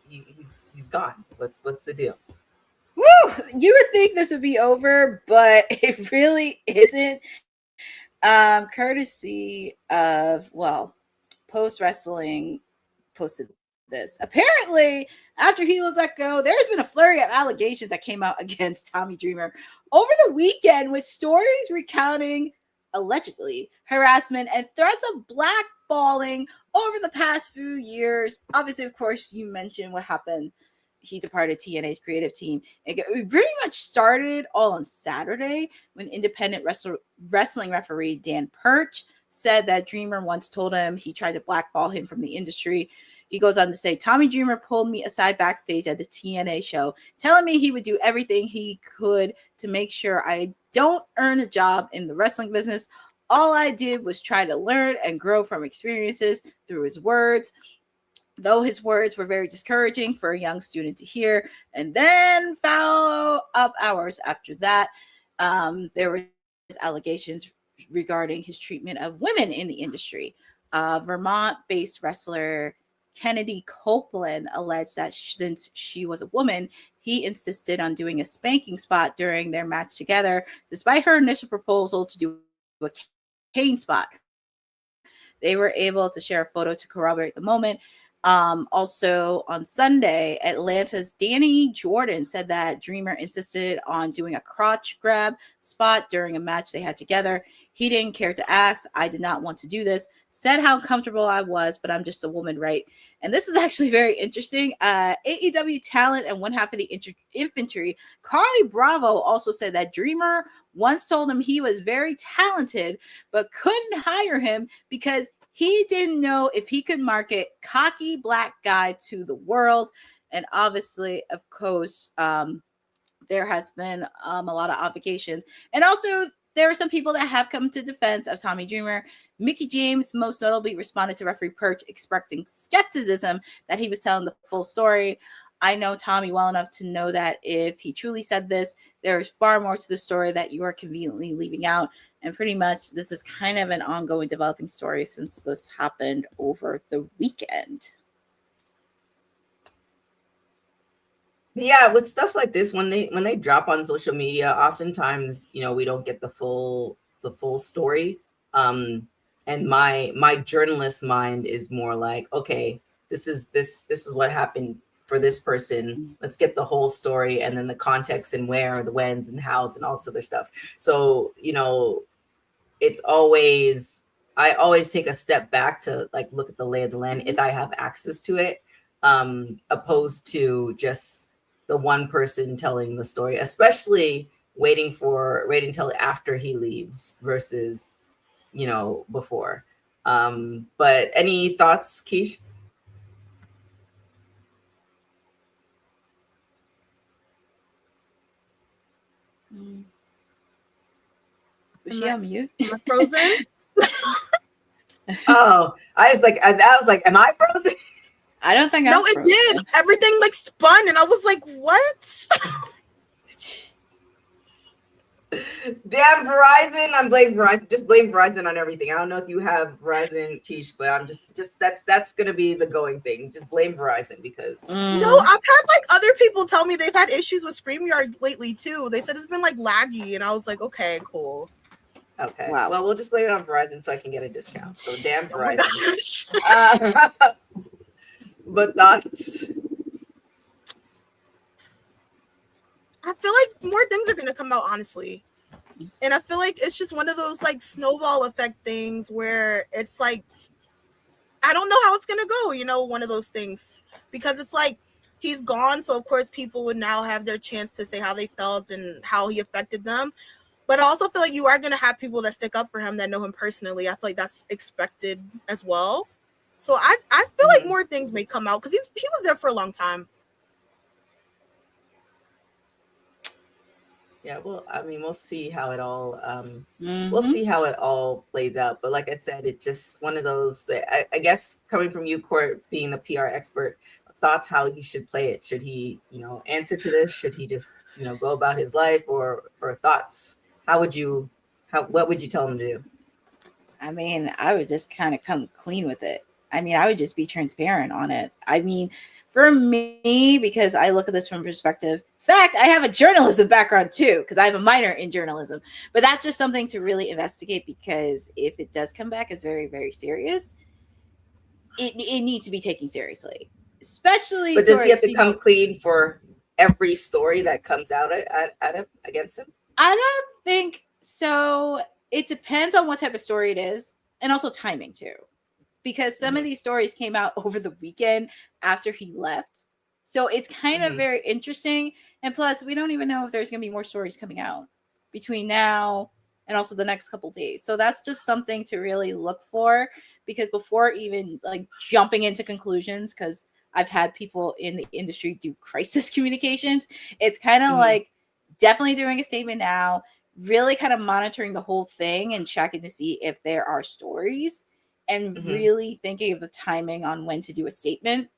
Speaker 3: He's gone. What's the deal?
Speaker 4: Woo! You would think this would be over, but it really isn't. Courtesy of, Post Wrestling posted this. Apparently, after he was let go, there's been a flurry of allegations that came out against Tommy Dreamer over the weekend, with stories recounting allegedly harassment and threats of black blackballing over the past few years. Obviously, of course, you mentioned what happened. He departed TNA's creative team. It pretty much started all on Saturday when independent wrestling referee Dan Perch said that Dreamer once told him he tried to blackball him from the industry. He goes on to say, Tommy Dreamer pulled me aside backstage at the TNA show, telling me he would do everything he could to make sure I don't earn a job in the wrestling business. All I did was try to learn and grow from experiences through his words, though his words were very discouraging for a young student to hear. And then follow up hours after that, there were allegations regarding his treatment of women in the industry. Vermont-based wrestler Kennedy Copeland alleged that since she was a woman, he insisted on doing a spanking spot during their match together, despite her initial proposal to do a cane spot. They were able to share a photo to corroborate the moment. Also on Sunday, Atlanta's Danny Jordan said that Dreamer insisted on doing a crotch grab spot during a match they had together. He didn't care to ask. I did not want to do this. Said how comfortable I was, but I'm just a woman, right? And this is actually very interesting. AEW talent and one half of the infantry, Carly Bravo, also said that Dreamer once told him he was very talented, but couldn't hire him because he didn't know if he could market cocky black guy to the world. And obviously, of course, there has been a lot of obligations. And also, there are some people that have come to defense of Tommy Dreamer. Mickie James most notably responded to referee Perch, expressing skepticism that he was telling the full story. I know Tommy well enough to know that if he truly said this, there is far more to the story that you are conveniently leaving out. And pretty much this is kind of an ongoing developing story since this happened over the weekend.
Speaker 3: Yeah, with stuff like this, when they drop on social media, oftentimes, we don't get the full story. And my journalist mind is more like, okay, this is what happened for this person. Let's get the whole story and then the context and where, the whens and hows and all this other stuff. So, I always take a step back to like look at the lay of the land if I have access to it, opposed to just the one person telling the story, especially waiting till after he leaves versus, before. But any thoughts, Kesh?
Speaker 4: Was she on mute?
Speaker 5: Am I frozen?
Speaker 3: Oh, I was like, am I frozen?
Speaker 4: I don't think
Speaker 5: no, it did. Everything like spun, and I was like, "What?"
Speaker 3: Damn Verizon! I'm blaming Verizon. Just blame Verizon on everything. I don't know if you have Verizon, Kesh, but I'm just that's gonna be the going thing. Just blame Verizon because
Speaker 5: No, I've had like other people tell me they've had issues with StreamYard lately too. They said it's been like laggy, and I was like, "Okay, cool."
Speaker 3: Okay.
Speaker 4: Wow.
Speaker 3: Well, we'll just blame it on Verizon so I can get a discount. So damn Verizon. But thoughts?
Speaker 5: I feel like more things are gonna come out, honestly. And I feel like it's just one of those like snowball effect things where it's like, I don't know how it's gonna go, one of those things. Because it's like he's gone, so of course people would now have their chance to say how they felt and how he affected them. But I also feel like you are gonna have people that stick up for him that know him personally. I feel like that's expected as well. So I feel like more things may come out because he was there for a long time.
Speaker 3: Yeah, well, I mean, we'll see how it all we'll see how it all plays out. But like I said, it's just one of those. I guess coming from you, Court, being the PR expert, thoughts how he should play it. Should he, answer to this? Should he just, go about his life, or thoughts? What would you tell him to do?
Speaker 4: I mean, I would just kind of come clean with it. I mean, I would just be transparent on it. I mean, for me, because I look at this from perspective. In fact, I have a journalism background too, because I have a minor in journalism. But that's just something to really investigate, because if it does come back as very, very serious, it needs to be taken seriously. Especially.
Speaker 3: But does he have to come clean for every story that comes out at him against him?
Speaker 4: I don't think so. It depends on what type of story it is, and also timing too. because some of these stories came out over the weekend after he left. So it's kind of very interesting. And plus, we don't even know if there's going to be more stories coming out between now and also the next couple days. So that's just something to really look for, because before even like jumping into conclusions, because I've had people in the industry do crisis communications, it's kind of like definitely doing a statement now, really kind of monitoring the whole thing and checking to see if there are stories, and really thinking of the timing on when to do a statement,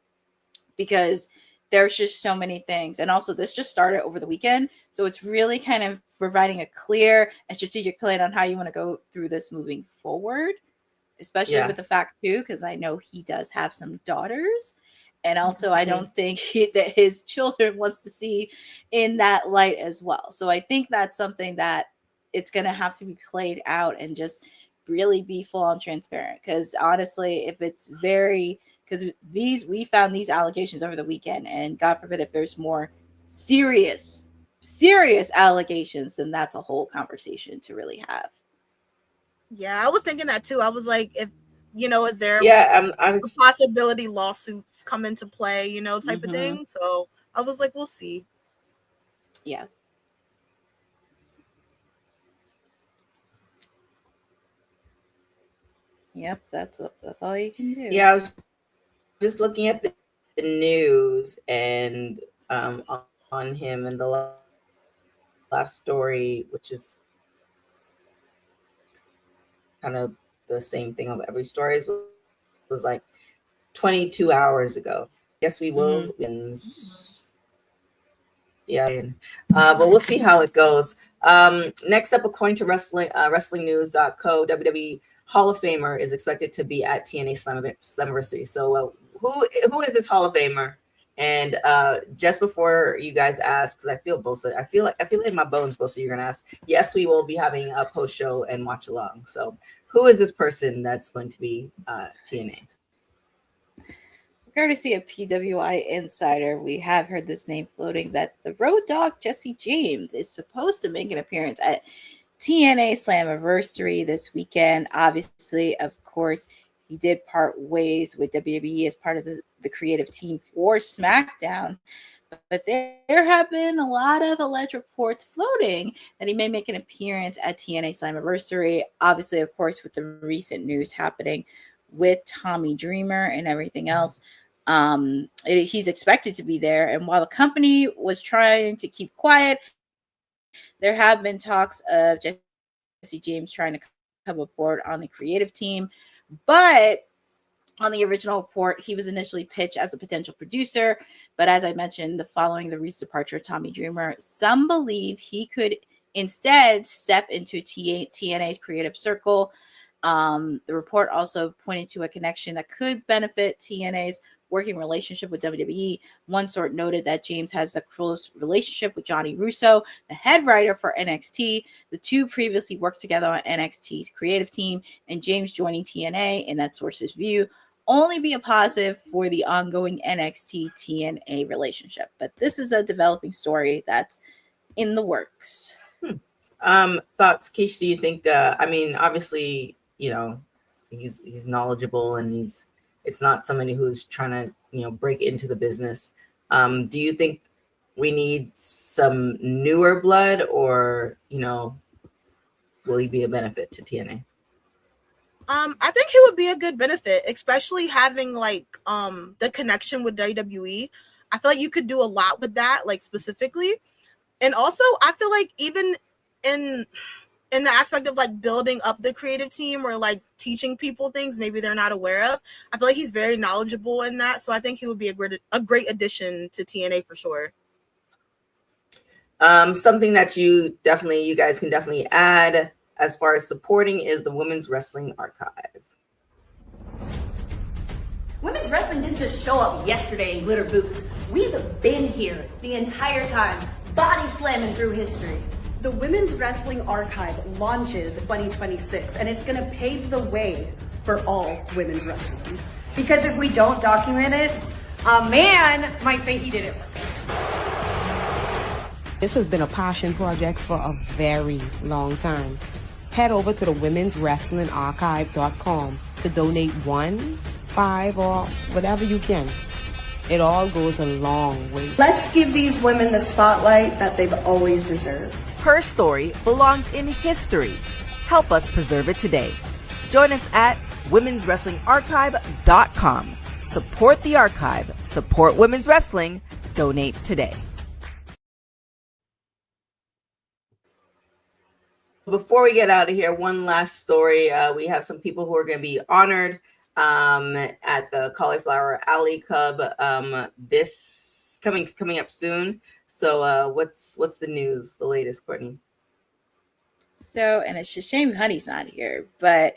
Speaker 4: because there's just so many things. And also this just started over the weekend. So it's really kind of providing a clear and strategic plan on how you want to go through this moving forward, especially with the fact too, because I know he does have some daughters. And also I don't think that his children wants to see in that light as well. So I think that's something that it's going to have to be played out and just really be full on transparent. Because honestly, if it's because we found these allegations over the weekend, and God forbid if there's more serious allegations, then that's a whole conversation to really have.
Speaker 5: Yeah, I was thinking that too. I was like, if is there
Speaker 3: a
Speaker 5: possibility lawsuits come into play, type of thing. So I was like, we'll see.
Speaker 4: Yeah. Yep, that's all you can do.
Speaker 3: Yeah, I was just looking at the news and on him, and the last story, which is kind of the same thing of every story, was like 22 hours ago. Yes, we will. Yeah, but we'll see how it goes. Next up, according to WrestlingNews.co, WWE Hall of Famer is expected to be at TNA Slammiversary. So who is this Hall of Famer? And just before you guys ask, because I feel like my bones, both of you are gonna ask. Yes, we will be having a post show and watch along. So who is this person that's going to be TNA?
Speaker 4: Courtesy of PWI Insider, we have heard this name floating that the Road Dogg Jesse James is supposed to make an appearance at TNA Slammiversary this weekend. Obviously, of course, he did part ways with WWE as part of the creative team for SmackDown. But there have been a lot of alleged reports floating that he may make an appearance at TNA Slammiversary. Obviously, of course, with the recent news happening with Tommy Dreamer and everything else, he's expected to be there. And while the company was trying to keep quiet, there have been talks of Jesse James trying to come aboard on the creative team. But on the original report, he was initially pitched as a potential producer. But as I mentioned, following the recent departure of Tommy Dreamer, some believe he could instead step into TNA's creative circle. The report also pointed to a connection that could benefit TNA's working relationship with WWE. One source noted that James has a close relationship with Johnny Russo, the head writer for NXT. The two previously worked together on NXT's creative team, and James joining TNA, in that source's view, only be a positive for the ongoing NXT TNA relationship. But this is a developing story that's in the works.
Speaker 3: Thoughts, Kesh? Do you think? Obviously, he's knowledgeable, and it's not somebody who's trying to break into the business. Do you think we need some newer blood, or will he be a benefit to TNA?
Speaker 5: I think he would be a good benefit, especially having the connection with WWE. I feel like you could do a lot with that, specifically. And also, I feel like even in the aspect of building up the creative team, or teaching people things maybe they're not aware of, I feel like he's very knowledgeable in that. So I think he would be a great addition to TNA for sure.
Speaker 3: Something that you guys can definitely add as far as supporting is the Women's Wrestling Archive.
Speaker 6: Women's wrestling didn't just show up yesterday in glitter boots. We've been here the entire time, body slamming through history.
Speaker 7: The Women's Wrestling Archive launches 2026, and it's going to pave the way for all women's wrestling.
Speaker 6: Because if we don't document it, a man might think he did it first.
Speaker 8: This has been a passion project for a very long time. Head over to the womenswrestlingarchive.com to donate 1, 5, or whatever you can. It all goes a long way.
Speaker 7: Let's give these women the spotlight that they've always deserved.
Speaker 9: Her story belongs in history. Help us preserve it today. Join us at womenswrestlingarchive.com. Support the archive. Support women's wrestling. Donate today.
Speaker 3: Before we get out of here, one last story. We have some people who are going to be honored at the Cauliflower Alley Club this coming up soon. So what's the news, the latest, Courtney?
Speaker 4: So, and it's a shame Honey's not here, but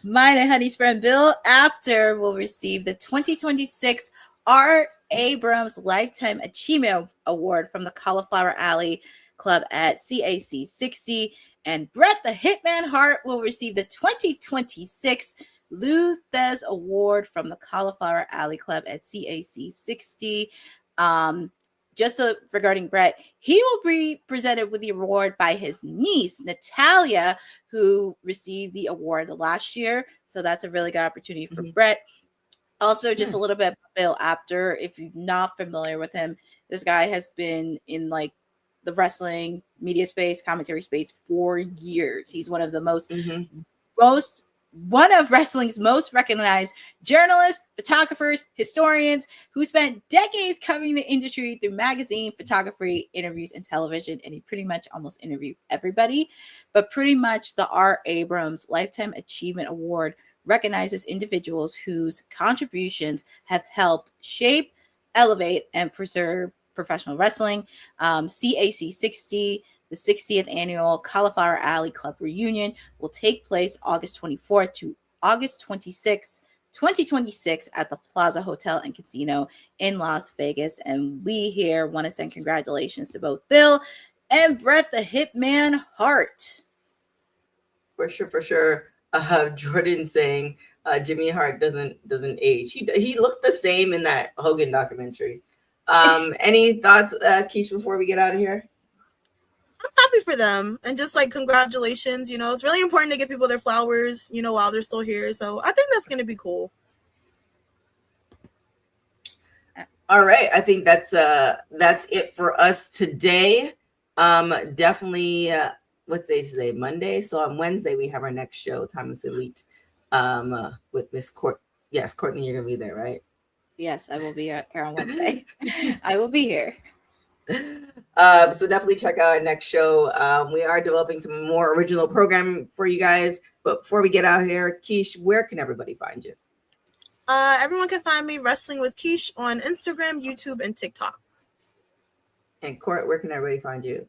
Speaker 4: mine and Honey's friend Bill Apter will receive the 2026 R. Abrams Lifetime Achievement Award from the Cauliflower Alley Club at CAC 60. And Bret the Hitman Hart will receive the 2026 Lou Thez Award from the Cauliflower Alley Club at CAC 60. Regarding Bret, he will be presented with the award by his niece, Natalia, who received the award last year. So that's a really good opportunity for Bret. Also, just a little bit about Bill Apter. If you're not familiar with him, this guy has been in like the wrestling media space, commentary space for years. He's one of the one of wrestling's most recognized journalists, photographers, historians who spent decades covering the industry through magazine, photography, interviews, and television. And he pretty much almost interviewed everybody. But pretty much the R. Abrams Lifetime Achievement Award recognizes individuals whose contributions have helped shape, elevate, and preserve professional wrestling. CAC 60, the 60th annual Cauliflower Alley Club reunion, will take place August 24th to August 26th, 2026 at the Plaza Hotel and Casino in Las Vegas. And we here want to send congratulations to both Bill and Bret the Hitman Hart.
Speaker 3: For sure. Jordan saying Jimmy Hart doesn't age. He looked the same in that Hogan documentary. Any thoughts, Kesh, before we get out of here?
Speaker 5: I'm happy for them, and just like congratulations. You know, it's really important to give people their flowers, you know, while they're still here. So I think that's going to be cool.
Speaker 3: All right, I think that's it for us today. Definitely. What's day today? Monday. So on Wednesday we have our next show, Timeless Elite, with Miss Court. Yes, Courtney, you're gonna be there, right?
Speaker 4: Yes, I will be here on Wednesday. I will be here.
Speaker 3: So definitely check out our next show. We are developing some more original programming for you guys. But before we get out here, Kesh, where can everybody find you?
Speaker 5: Everyone can find me Wrestling with Kesh on Instagram, YouTube, and TikTok.
Speaker 3: And Court, where can everybody find you?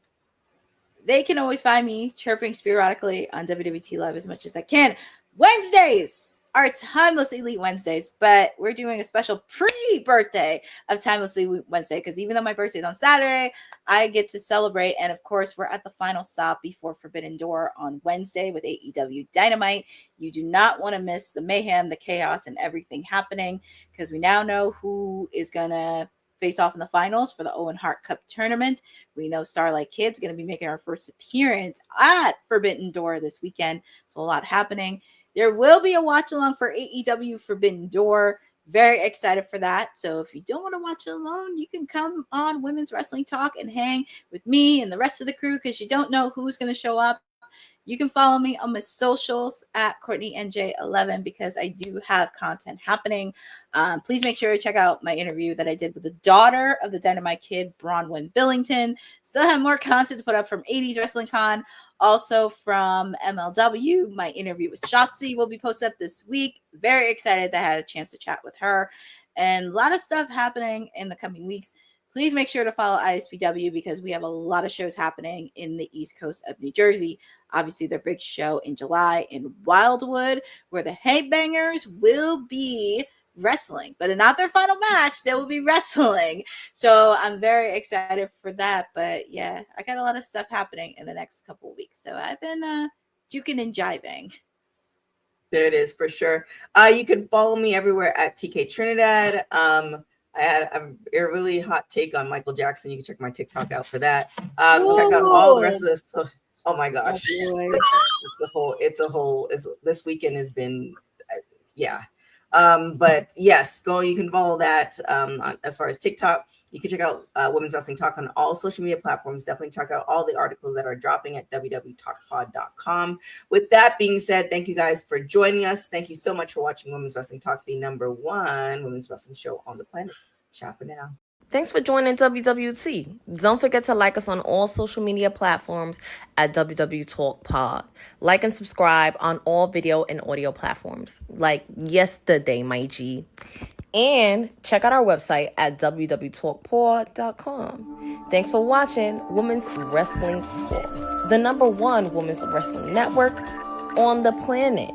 Speaker 4: They can always find me chirping periodically on WWT Live as much as I can. Wednesdays are Timeless Elite Wednesdays, but we're doing a special pre-birthday of Timeless Elite Wednesday because even though my birthday is on Saturday, I get to celebrate. And of course, we're at the final stop before Forbidden Door on Wednesday with AEW Dynamite. You do not want to miss the mayhem, the chaos, and everything happening because we now know who is going to face off in the finals for the Owen Hart Cup tournament. We know Starlight Kid's going to be making our first appearance at Forbidden Door this weekend. So a lot happening. There will be a watch along for AEW Forbidden Door. Very excited for that. So if you don't want to watch it alone, you can come on Women's Wrestling Talk and hang with me and the rest of the crew because you don't know who's going to show up. You can follow me on my socials at CourtneyNJ11 because I do have content happening. Please make sure to check out my interview that I did with the daughter of the Dynamite Kid, Bronwyn Billington. Still have more content to put up from 80s Wrestling Con. Also from MLW, my interview with Shotzi will be posted up this week. Very excited that I had a chance to chat with her. And a lot of stuff happening in the coming weeks. Please make sure to follow ISPW because we have a lot of shows happening in the East Coast of New Jersey. Obviously, their big show in July in Wildwood, where the Headbangers will be wrestling, but not their final match. They will be wrestling. So I'm very excited for that. But yeah, I got a lot of stuff happening in the next couple of weeks. So I've been juking and jiving.
Speaker 3: There it is for sure. You can follow me everywhere at TK Trinidad. I had a really hot take on Michael Jackson. You can check my TikTok out for that. Check out all the rest of this. Oh my gosh. This weekend has been yeah. But yes, you can follow that. As far as TikTok, you can check out Women's Wrestling Talk on all social media platforms. Definitely check out all the articles that are dropping at www.talkpod.com. With that being said, thank you guys for joining us. Thank you so much for watching Women's Wrestling Talk, the #1 women's wrestling show on the planet. Ciao for now.
Speaker 2: Thanks for joining WWT. Don't forget to like us on all social media platforms at WW Talk Pod. Like and subscribe on all video and audio platforms, like yesterday, my G. And check out our website at www.talkpod.com. Thanks for watching Women's Wrestling Talk, the #1 women's wrestling network on the planet.